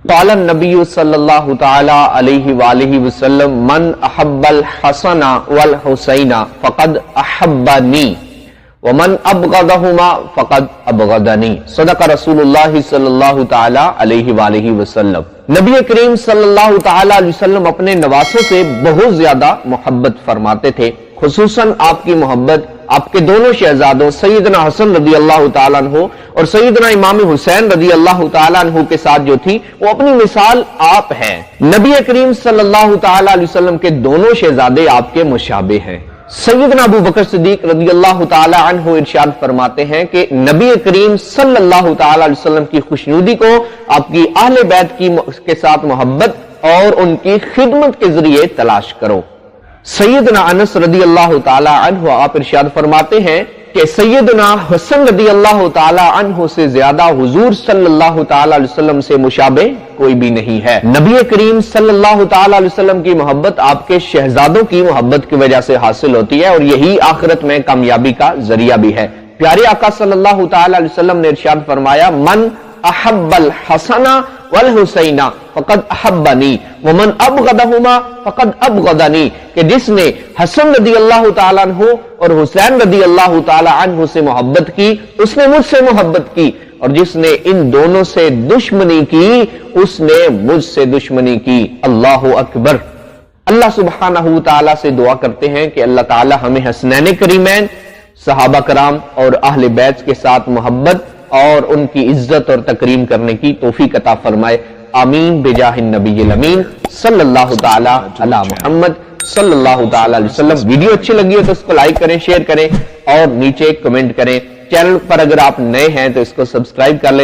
قال النبی صلی اللہ تعالی علیہ وآلہ وسلم من احب الحسن والحسین فقد احبنی ومن ابغضہما فقد ابغضنی صدق رسول اللہ صلی اللہ تعالی علیہ وآلہ وسلم۔ نبی کریم صلی اللہ تعالی علیہ وسلم اپنے نواسوں سے بہت زیادہ محبت فرماتے تھے، خصوصاً آپ کی محبت آپ کے دونوں شہزادوں سیدنا حسن رضی اللہ تعالیٰ عنہ اور سیدنا امام حسین رضی اللہ تعالیٰ عنہ کے ساتھ جو تھی وہ اپنی مثال آپ ہیں۔ نبی کریم صلی اللہ تعالیٰ علیہ وسلم کے دونوں شہزادے آپ کے مشابہ ہیں۔ سیدنا ابو بکر صدیق رضی اللہ تعالیٰ عنہ ارشاد فرماتے ہیں کہ نبی کریم صلی اللہ تعالیٰ علیہ وسلم کی خوشنودی کو آپ کی اہل بیت کے ساتھ محبت اور ان کی خدمت کے ذریعے تلاش کرو۔ سیدنا انس رضی اللہ تعالی عنہ آپ ارشاد فرماتے ہیں کہ سیدنا حسن رضی اللہ تعالی عنہ سے زیادہ حضور صلی اللہ تعالی علیہ وسلم سے مشابہ کوئی بھی نہیں ہے۔ نبی کریم صلی اللہ تعالی علیہ وسلم کی محبت آپ کے شہزادوں کی محبت کی وجہ سے حاصل ہوتی ہے اور یہی آخرت میں کامیابی کا ذریعہ بھی ہے۔ پیارے آقا صلی اللہ تعالی علیہ وسلم نے ارشاد فرمایا من احب الحسن والحسین فقد احبنی ومن ابغضہما فقد ابغضنی، کہ جس نے حسن رضی اللہ تعالیٰ عنہ اور حسین رضی اللہ تعالیٰ عنہ سے محبت کی اس نے مجھ سے محبت کی، اور جس نے ان دونوں سے دشمنی کی اس نے مجھ سے دشمنی کی۔ اللہ اکبر۔ اللہ سبحانہ تعالیٰ سے دعا کرتے ہیں کہ اللہ تعالیٰ ہمیں حسنین کریمین صحابہ کرام اور اہل بیت کے ساتھ محبت اور ان کی عزت اور تکریم کرنے کی توفیق عطا فرمائے، آمین بجاہ النبی الامین صلی اللہ تعالی علی محمد صلی اللہ تعالی علیہ وسلم۔ ویڈیو اچھی لگی ہے تو اس کو لائک کریں، شیئر کریں اور نیچے کمنٹ کریں۔ چینل پر اگر آپ نئے ہیں تو اس کو سبسکرائب کر لیں